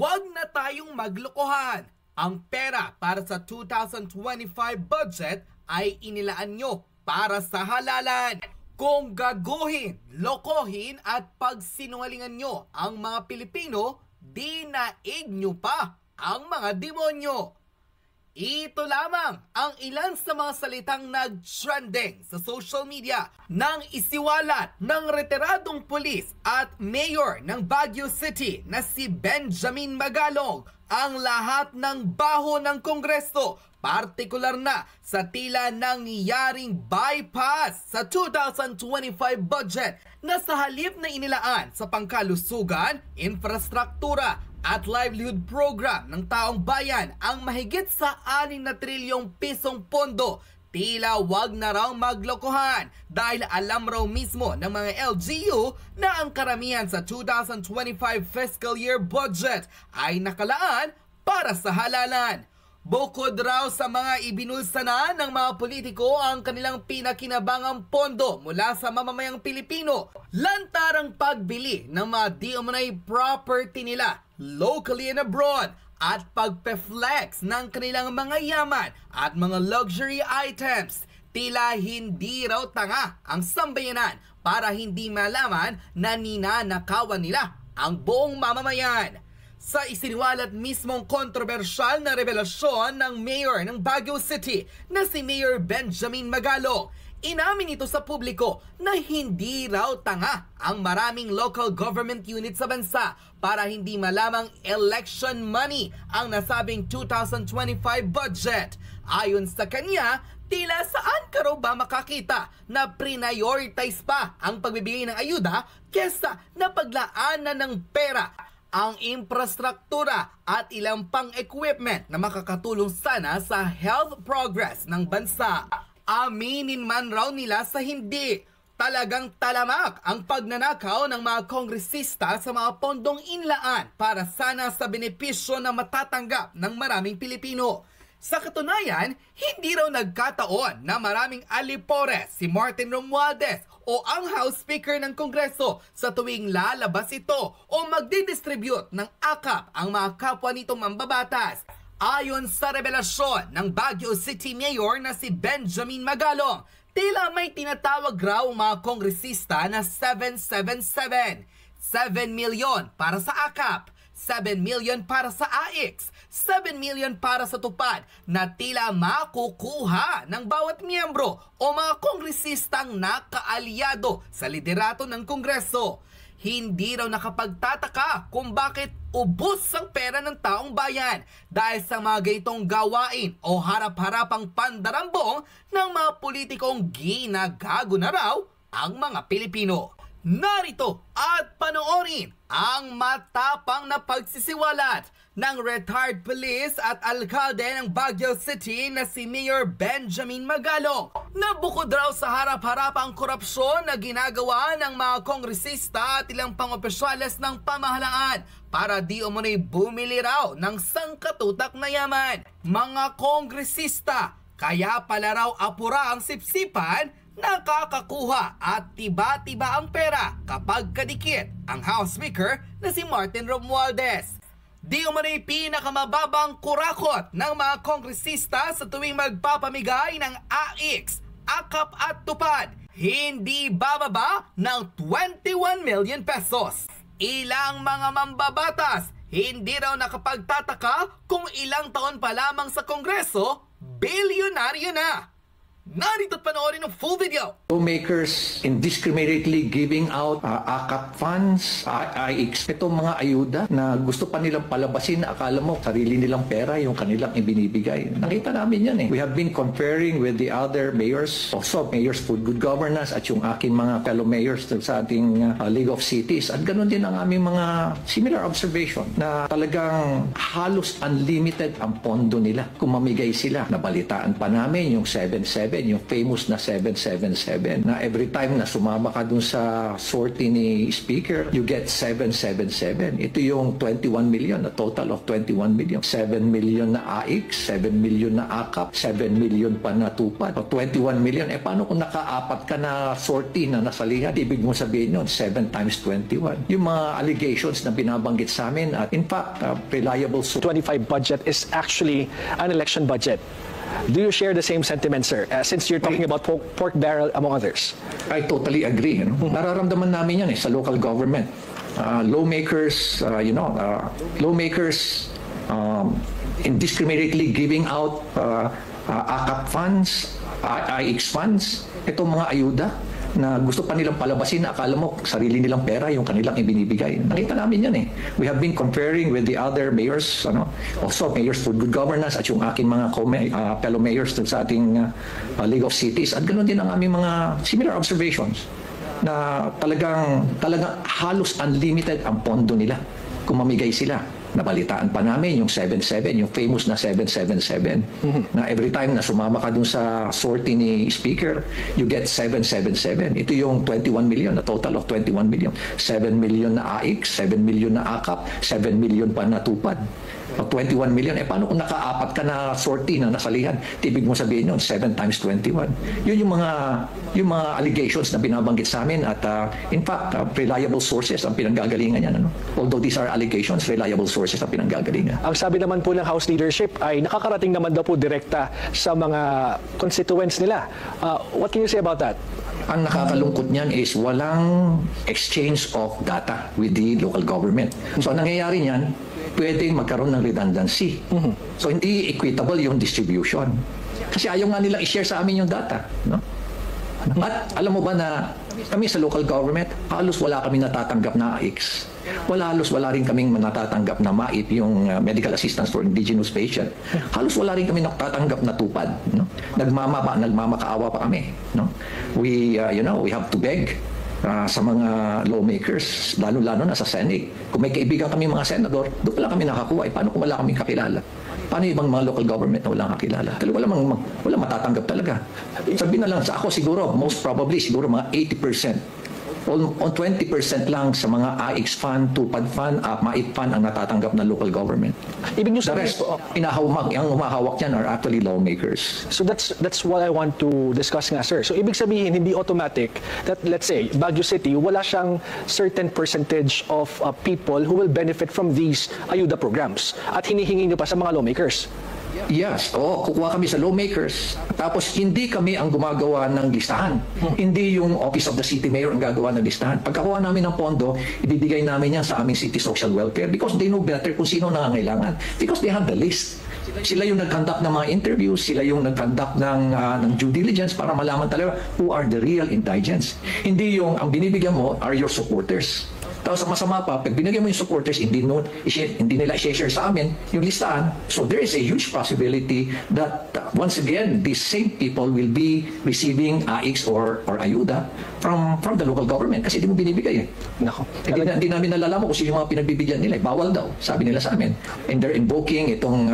Huwag na tayong maglokohan. Ang pera para sa 2025 budget ay inilaan nyo para sa halalan. Kung gaguhin, lokohin at pagsinungalingan nyo ang mga Pilipino, dinaig nyo pa ang mga demonyo. Ito lamang ang ilan sa mga salitang nag-trending sa social media nang isiwalat ng retiradong pulis at mayor ng Baguio City na si Benjamin Magalong ang lahat ng baho ng Kongreso, partikular na sa tila nangyaring bypass sa 2025 budget na sa halip na inilaan sa pangkalusugan, infrastruktura at livelihood program ng taong bayan ang mahigit sa 6 na trilyong pisong pondo, tila wag na raw maglokohan dahil alam raw mismo ng mga LGU na ang karamihan sa 2025 fiscal year budget ay nakalaan para sa halalan. Bukod raw sa mga ibinulsa na ng mga politiko ang kanilang pinakinabangang pondo mula sa mamamayang Pilipino, lantarang pagbili ng mga di-umunay property nila locally and abroad at pagpe-flex ng kanilang mga yaman at mga luxury items, tila hindi raw tanga ang sambayanan para hindi malaman na ninanakawan nila ang buong mamamayan. Sa isiniwalat mismong kontrobersyal na revelasyon ng mayor ng Baguio City na si Mayor Benjamin Magalong, inamin ito sa publiko na hindi raw tanga ang maraming local government units sa bansa para hindi malamang election money ang nasabing 2025 budget. Ayon sa kanya, tila saan ka raw ba makakita na prioritize pa ang pagbibigay ng ayuda kesa na paglaanan ng pera ang infrastruktura at ilang pang-equipment na makakatulong sana sa health progress ng bansa. Aminin man raw nila sa hindi, talagang talamak ang pagnanakaw ng mga kongresista sa mga pondong inlaan para sana sa benepisyo na matatanggap ng maraming Pilipino. Sa katunayan, hindi raw nagkataon na maraming alipores si Martin Romualdez o ang House Speaker ng Kongreso sa tuwing lalabas ito o magdidistribute ng akap ang mga kapwa nitong mambabatas. Ayon sa revelasyon ng Baguio City Mayor na si Benjamin Magalong, tila may tinatawag raw mga kongresista na 777. 7 milyon para sa akap, 7 million para sa AIX, 7 million para sa tupad na tila makukuha ng bawat miyembro o mga kongresistang nakaalyado sa liderato ng Kongreso. Hindi raw nakapagtataka kung bakit ubos ang pera ng taong bayan dahil sa mga ganitong gawain o harap-harapang pandarambong ng mga politikong ginagago na raw ang mga Pilipino. Narito at panoorin ang matapang na pagsisiwalat ng retired police at alkalde ng Baguio City na si Mayor Benjamin Magalong na bukod raw sa harap-harapang korupsyon na ginagawa ng mga kongresista at ilang pang-opisyales ng pamahalaan para di umunay bumili raw ng sangkatutak na yaman. Mga kongresista, kaya pala raw apura ang sipsipan, nakakakuha at tiba-tiba ang pera kapag kadikit ang House Speaker na si Martin Romualdez. Di umunay pinakamababang kurakot ng mga kongresista sa tuwing magpapamigay ng AIX, akap at tupad, hindi bababa ng 21 million pesos. Ilang mga mambabatas hindi raw nakapagtataka kung ilang taon pa lamang sa Kongreso, bilyonaryo na. Narito at panoorin ng full video. Lawmakers indiscriminately giving out AKAP funds, AIX, itong mga ayuda na gusto pa nilang palabasin, akala mo sarili nilang pera yung kanilang ibinibigay. Nakita namin yan eh. We have been comparing with the other mayors, also mayors for good governance at yung aking mga fellow mayors sa ating League of Cities. At ganun din ang aming mga similar observation na talagang halos unlimited ang pondo nila kung mamigay sila. Nabalitaan pa namin yung 7-7 yung famous na 777, na every time na sumama ka dun sa sortie ni Speaker, you get 777. Ito yung 21 million, a total of 21 million. 7 million na AIC, 7 million na AKAP, 7 million pa na tupad. O 21 million, paano kung nakaapat ka na sortie na nasalihan? Ibig mo sabihin yun, 7 times 21. Yung mga allegations na binabanggit sa amin, at in fact, reliable 25 budget is actually an election budget. Do you share the same sentiment, sir? Since you're talking about pork barrel, among others. I totally agree. Nararamdaman namin yan sa local government. Lawmakers, lawmakers indiscriminately giving out AKAP funds, AIX funds, itong mga ayuda na gusto pa nilang palabasin, akala mo sarili nilang pera yung kanilang ibinibigay. Nakita namin yan We have been comparing with the other mayors, also mayors for good governance at yung aking mga fellow mayors sa ating League of Cities. At ganoon din ang aming mga similar observations na talagang halos unlimited ang pondo nila kung mamigay sila. Nabalitaan pa namin yung 77, yung famous na 777, na every time na sumama ka dun sa sortie ni Speaker, you get 777. Ito yung 21 million, a total of 21 million. 7 million na AIC, 7 million na AKAP, 7 million pa na tupad. O 21 million, paano kung nakaapat ka na sortie na nasalihan? Ibig mo sabihin yun, 7 times 21. Yun yung mga allegations na binabanggit sa amin at in fact, reliable sources ang pinanggagalingan yan. Although these are allegations, reliable sources ang pinanggagalingan. Ang sabi naman po ng House leadership ay nakakarating naman daw po direkta sa mga constituents nila. What can you say about that? Ang nakakalungkot niyan is walang exchange of data with the local government. So ang nangyayari niyan, pwedeng magkaroon ng redundancy. So hindi equitable yung distribution. Kasi ayaw nga nilang i-share sa amin yung data. At alam mo ba na kami sa local government, halos wala kami natatanggap na AIX. Halos wala rin kaming natatanggap na MAIP, yung Medical Assistance for Indigenous Patient. Halos wala rin kami natatanggap na tupad. Nagmamakaawa pa kami. We have to beg sa mga lawmakers, lalo-lalo na sa Senate. Kung may kaibigan kami mga senador, doon pala kami nakakuha. Paano kung wala kaming kakilala? Paano ibang mga local government na walang kakilala? Wala matatanggap talaga. Sabihin na lang sa ako siguro, most probably, siguro mga 80%. On 20% lang sa mga AIX fund, tupad fund, MAIP fund ang natatanggap ng local government. Ibig nyo The rest, ang humahawak yan are actually lawmakers. So that's what I want to discuss nga, sir. So ibig sabihin, hindi automatic that, let's say, Baguio City, wala siyang certain percentage of people who will benefit from these ayuda programs at hinihingi nyo pa sa mga lawmakers. Yes, kukuha kami sa lawmakers. Tapos hindi kami ang gumagawa ng listahan. Hindi yung Office of the City Mayor ang gagawa ng listahan. Pagkakuha namin ng pondo, ibibigay namin yan sa aming City Social Welfare because they know better kung sino nangangailangan. Because they have the list. Sila yung nag-conduct ng mga interviews, sila yung nag-conduct ng due diligence para malaman talaga who are the real indigents. Hindi yung ang binibigyan mo are your supporters. Tapos ang masama pa, pag binigyan mo yung supporters, hindi nila i-share sa amin yung listahan. So there is a huge possibility that once again, these same people will be receiving AIX or ayuda from the local government kasi hindi mo binibigay. Nako. Hindi namin nalalaman kung sino yung mga pinagbibigyan nila. Bawal daw, sabi nila sa amin. And they're invoking itong